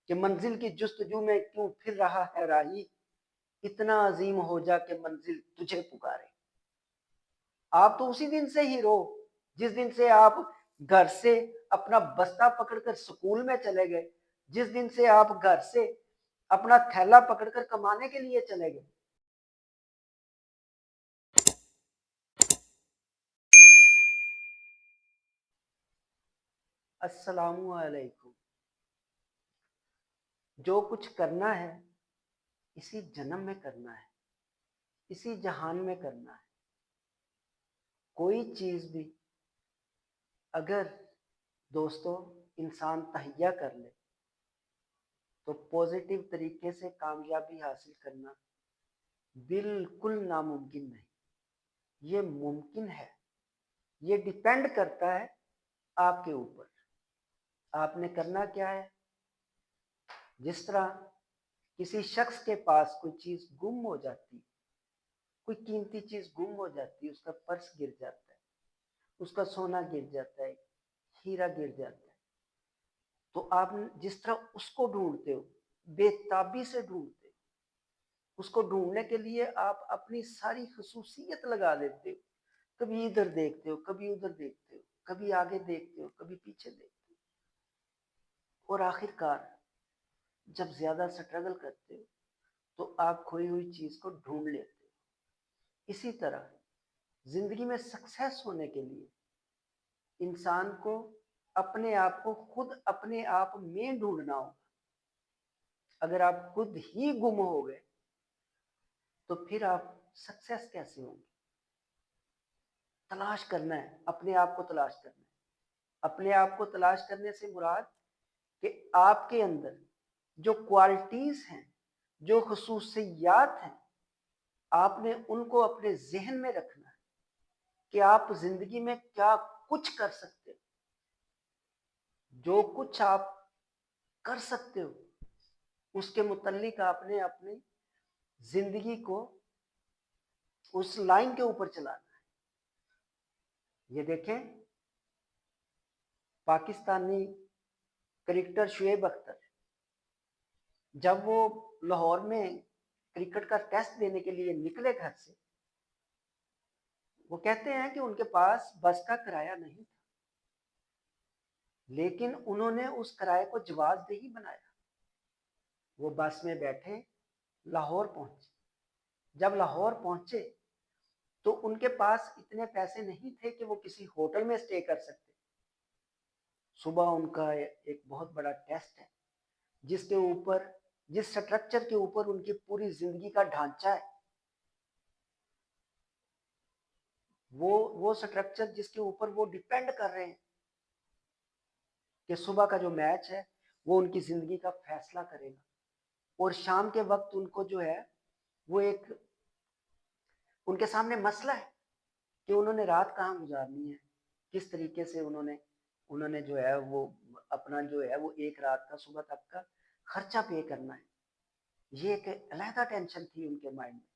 کہ منزل کی جستجو میں کیوں پھر رہا ہے راہی، اتنا عظیم ہو جا کہ منزل تجھے پکارے۔ آپ تو اسی دن سے ہی رو جس دن سے آپ گھر سے اپنا بستہ پکڑ کر سکول میں چلے گئے، جس دن سے آپ گھر سے اپنا تھیلا پکڑ کر کمانے کے لیے چلے گئے۔ السلام علیکم۔ جو کچھ کرنا ہے اسی جنم میں کرنا ہے، اسی جہان میں کرنا ہے۔ کوئی چیز بھی اگر دوستو انسان تہیا کر لے تو پازیٹیو طریقے سے کامیابی حاصل کرنا بالکل ناممکن نہیں۔ یہ ممکن ہے، یہ ڈیپینڈ کرتا ہے آپ کے اوپر۔ آپ نے کرنا کیا ہے؟ جس طرح کسی شخص کے پاس کوئی چیز گم ہو جاتی، کوئی قیمتی چیز گم ہو جاتی، اس کا پرس گر جاتا ہے، اس کا سونا گر جاتا ہے، ہیرا گر جاتا ہے، تو آپ جس طرح اس کو ڈھونڈتے ہو، بے تابی سے ڈھونڈتے ہو، اس کو ڈھونڈنے کے لیے آپ اپنی ساری خصوصیت لگا دیتے ہو، کبھی ادھر دیکھتے ہو، کبھی ادھر دیکھتے ہو، کبھی آگے دیکھتے ہو، کبھی پیچھے دیکھتے ہو، اور آخر کار جب زیادہ سٹرگل کرتے ہو تو آپ کھوئی ہوئی چیز کو ڈھونڈ لیتے ہو۔ اسی طرح زندگی میں سکسیس ہونے کے لیے انسان کو اپنے آپ کو خود اپنے آپ میں ڈھونڈنا ہوگا۔ اگر آپ خود ہی گم ہو گئے تو پھر آپ سکسیس کیسے ہوں گے؟ تلاش کرنا ہے، اپنے آپ کو تلاش کرنا ہے۔ اپنے آپ کو تلاش کرنے سے مراد کہ آپ کے اندر جو کوالٹیز ہیں، جو خصوصیات ہیں، آپ نے ان کو اپنے ذہن میں رکھنا ہے کہ آپ زندگی میں کیا کچھ کر سکتے ہو۔ جو کچھ آپ کر سکتے ہو اس کے متعلق آپ نے اپنی زندگی کو اس لائن کے اوپر چلانا ہے۔ یہ دیکھیں، پاکستانی کرکٹر شعیب اختر جب وہ لاہور میں کرکٹ کا ٹیسٹ دینے کے لیے نکلے گھر سے، وہ کہتے ہیں کہ ان کے پاس بس کا کرایہ نہیں تھا، لیکن انہوں نے اس کرایے کو جواز دہی بنایا۔ وہ بس میں بیٹھے، لاہور پہنچے۔ جب لاہور پہنچے تو ان کے پاس اتنے پیسے نہیں تھے کہ وہ کسی ہوٹل میں اسٹے کر سکتے۔ صبح ان کا ایک بہت بڑا ٹیسٹ ہے جس کے اوپر، جس سٹرکچر کے اوپر ان کی پوری زندگی کا ڈھانچہ ہے، وہ سٹرکچر جس کے اوپر وہ ڈیپینڈ کر رہے ہیں کہ صبح کا جو میچ ہے وہ ان کی زندگی کا فیصلہ کرے گا، اور شام کے وقت ان کو جو ہے وہ ایک ان کے سامنے مسئلہ ہے کہ انہوں نے رات کہاں گزارنی ہے، کس طریقے سے انہوں نے جو ہے وہ اپنا جو ہے وہ ایک رات کا صبح تک کا خرچہ پے کرنا ہے۔ یہ ایک علیحدہ ٹینشن تھی ان کے مائنڈ میں،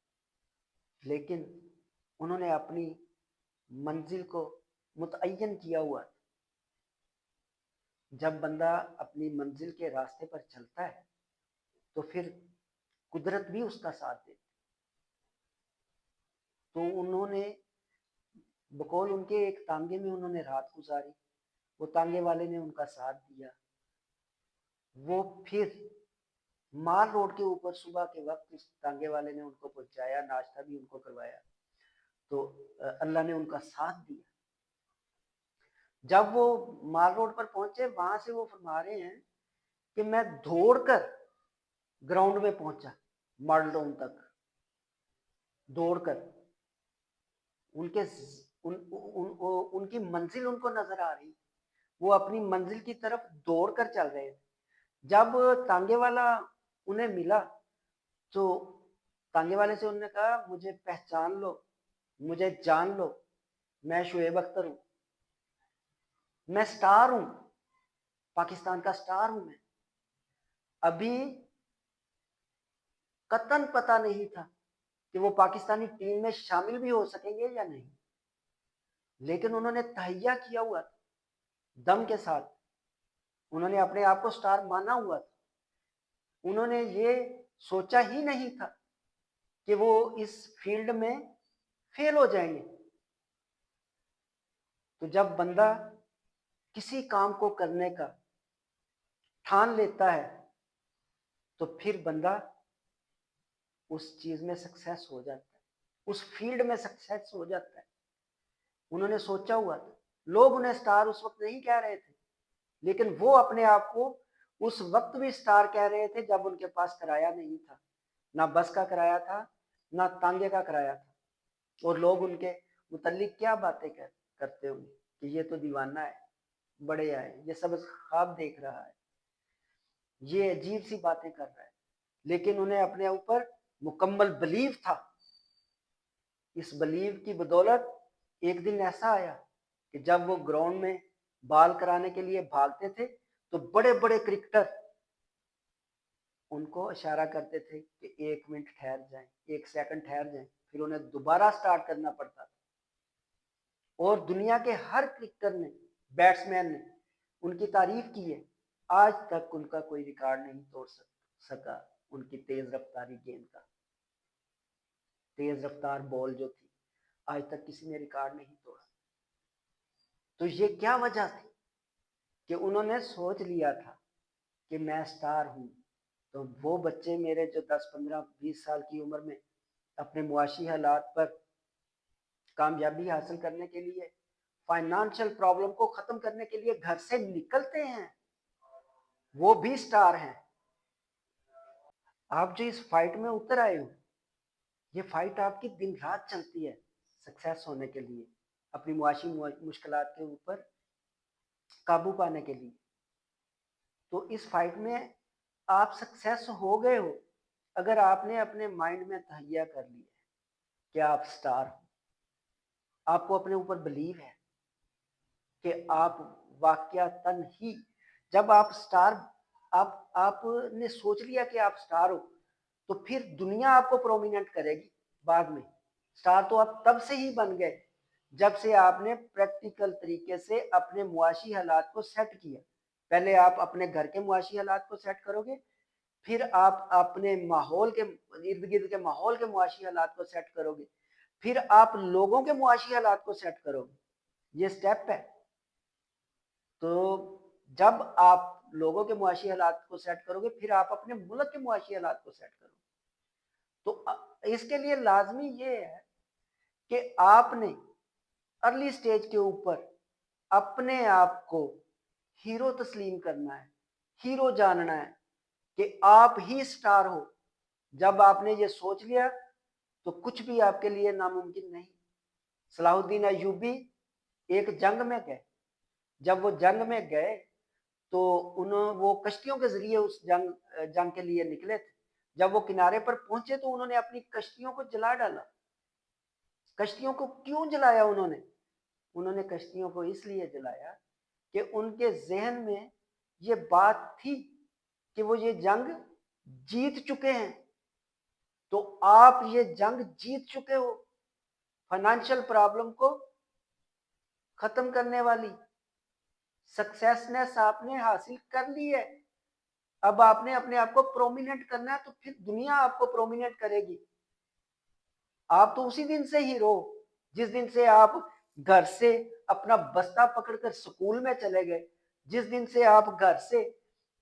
لیکن انہوں نے اپنی منزل کو متعین کیا ہوا۔ جب بندہ اپنی منزل کے راستے پر چلتا ہے تو پھر قدرت بھی اس کا ساتھ دیتی۔ تو انہوں نے بقول ان کے ایک تانگے میں انہوں نے رات گزاری، وہ تانگے والے نے ان کا ساتھ دیا۔ وہ پھر مال روڈ کے اوپر صبح کے وقت اس تانگے والے نے ان کو پہنچایا، ناشتہ بھی ان کو کروایا، تو اللہ نے ان کا ساتھ دیا۔ جب وہ مال روڈ پر پہنچے، وہاں سے وہ فرما رہے ہیں کہ میں دوڑ کر گراؤنڈ میں پہنچا، ماڈل ٹاؤن تک دوڑ کر۔ ان کے ان کی منزل ان کو نظر آ رہی، وہ اپنی منزل کی طرف دوڑ کر چل رہے تھے۔ جب تانگے والا انہیں ملا تو تانگے والے سے انہوں نے کہا مجھے پہچان لو، مجھے جان لو، میں شعیب اختر ہوں، میں سٹار ہوں، پاکستان کا سٹار ہوں۔ میں ابھی قطعاً پتہ نہیں تھا کہ وہ پاکستانی ٹیم میں شامل بھی ہو سکیں گے یا نہیں، لیکن انہوں نے تہیہ کیا ہوا تھا، دم کے ساتھ انہوں نے اپنے آپ کو سٹار مانا ہوا تھا۔ انہوں نے یہ سوچا ہی نہیں تھا کہ وہ اس فیلڈ میں فیل ہو جائیں گے۔ تو جب بندہ کسی کام کو کرنے کا ٹھان لیتا ہے تو پھر بندہ اس چیز میں سکسیس ہو جاتا ہے، اس فیلڈ میں سکسیس ہو جاتا ہے۔ انہوں نے سوچا ہوا تھا، لوگ انہیں سٹار اس وقت نہیں کہہ رہے تھے، لیکن وہ اپنے آپ کو اس وقت بھی سٹار کہہ رہے تھے جب ان کے پاس کرایہ نہیں تھا، نہ بس کا کرایہ تھا، نہ تانگے کا کرایہ تھا، اور لوگ ان کے متعلق کیا باتیں کرتے ہوں گے کہ یہ تو دیوانہ ہے، بڑے آئے، یہ سب خواب دیکھ رہا ہے، یہ عجیب سی باتیں کر رہا ہے۔ لیکن انہیں اپنے اوپر مکمل بلیو تھا۔ اس بلیو کی بدولت ایک دن ایسا آیا کہ جب وہ گراؤنڈ میں بال کرانے کے لیے بھاگتے تھے تو بڑے بڑے کرکٹر ان کو اشارہ کرتے تھے کہ 1 منٹ ٹھہر جائیں، 1 سیکنڈ ٹھہر جائیں، پھر انہیں دوبارہ سٹارٹ کرنا پڑتا تھا۔ اور دنیا کے ہر کرکٹر نے، بیٹسمین نے ان کی تعریف کی ہے، آج تک ان کا کوئی ریکارڈ نہیں توڑ سکا ان کی تیز رفتاری گیند کا، تیز رفتار بال جو تھی، آج تک کسی نے ریکارڈ نہیں توڑا۔ تو یہ کیا وجہ تھی کہ انہوں نے سوچ لیا تھا کہ میں سٹار ہوں۔ تو وہ بچے میرے جو 10 15 20 سال کی عمر میں اپنے معاشی حالات پر کامیابی حاصل کرنے کے لیے، فائنانشل پرابلم کو ختم کرنے کے لیے گھر سے نکلتے ہیں، وہ بھی سٹار ہیں۔ آپ جو اس فائٹ میں اتر آئے ہو، یہ فائٹ آپ کی دن رات چلتی ہے سکسیس ہونے کے لیے، اپنی معاشی مشکلات کے اوپر قابو پانے کے لیے۔ تو اس فائٹ میں آپ سکسیس ہو گئے ہو اگر آپ نے اپنے مائنڈ میں تہیہ کر لیا کہ آپ سٹار ہو، آپ کو اپنے اوپر بلیو ہے کہ آپ واقعتاً ہی، جب آپ سٹار، آپ نے سوچ لیا کہ آپ سٹار ہو تو پھر دنیا آپ کو پرومیننٹ کرے گی بعد میں۔ سٹار تو آپ تب سے ہی بن گئے جب سے آپ نے پریکٹیکل طریقے سے اپنے معاشی حالات کو سیٹ کیا۔ پہلے آپ اپنے گھر کے معاشی حالات کو سیٹ کرو گے، پھر آپ اپنے ماحول کے ارد گرد کے ماحول کے معاشی حالات کو سیٹ کرو گے، پھر آپ لوگوں کے معاشی حالات کو سیٹ کرو گے۔ یہ سٹیپ ہے۔ تو جب آپ لوگوں کے معاشی حالات کو سیٹ کرو گے، پھر آپ اپنے ملک کے معاشی حالات کو سیٹ کرو گے۔ تو اس کے لیے لازمی یہ ہے کہ آپ نے ارلی سٹیج کے اوپر اپنے آپ کو ہیرو تسلیم کرنا ہے، ہیرو جاننا ہے کہ آپ ہی سٹار ہو۔ جب آپ نے یہ سوچ لیا تو کچھ بھی آپ کے لیے ناممکن نہیں۔ صلاح الدین ایوبی ایک جنگ میں گئے، جب وہ جنگ میں گئے تو وہ کشتیوں کے ذریعے اس جنگ کے لیے نکلے تھے۔ جب وہ کنارے پر پہنچے تو انہوں نے اپنی کشتیوں کو جلا ڈالا۔ کشتیوں کو کیوں جلایا انہوں نے کشتیوں کو اس لیے جلایا کہ ان کے ذہن میں یہ بات تھی کہ وہ یہ جنگ جیت چکے ہیں۔ تو آپ یہ جنگ جیت چکے ہو، فائنانشل پرابلم کو ختم کرنے والی سکسیسنس آپ نے حاصل کر لی ہے۔ اب آپ نے اپنے آپ کو پرومیننٹ کرنا ہے تو پھر دنیا آپ کو پرومیننٹ کرے گی۔ آپ تو اسی دن سے ہیرو، جس دن سے آپ گھر سے اپنا بستہ پکڑ کر سکول میں چلے گئے، جس دن سے آپ گھر سے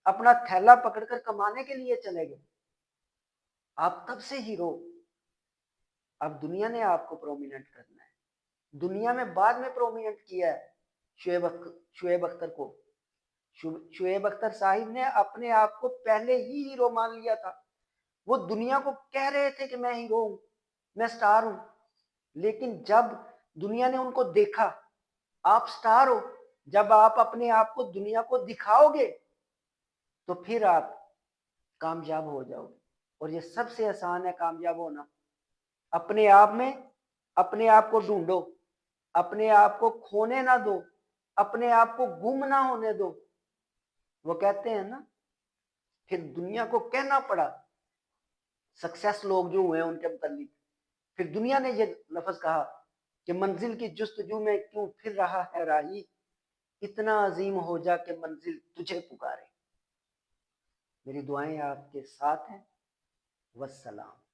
اپنا تھیلا پکڑ کر کمانے کے لیے چلے گئے، آپ تب سے ہیرو۔ اب دنیا نے آپ کو پرومیننٹ کرنا ہے۔ دنیا میں بعد میں پرومیننٹ کیا ہے شعیب اختر کو۔ شعیب اختر صاحب نے اپنے آپ کو پہلے ہی ہیرو مان لیا تھا۔ وہ دنیا کو کہہ رہے تھے کہ میں ہیرو ہوں، میں سٹار ہوں، لیکن جب دنیا نے ان کو دیکھا آپ سٹار ہو، جب آپ اپنے آپ کو دنیا کو دکھاؤ گے تو پھر آپ کامیاب ہو جاؤ گے۔ اور یہ سب سے آسان ہے کامیاب ہونا۔ اپنے آپ میں اپنے آپ کو ڈھونڈو، اپنے آپ کو کھونے نہ دو، اپنے آپ کو گم نہ ہونے دو۔ وہ کہتے ہیں نا، پھر دنیا کو کہنا پڑا، سکسیس لوگ جو ہوئے ان کے متعلق، پھر دنیا نے یہ لفظ کہا کہ منزل کی جستجو میں کیوں پھر رہا ہے راہی، اتنا عظیم ہو جا کہ منزل تجھے پکارے۔ میری دعائیں آپ کے ساتھ ہیں. والسلام.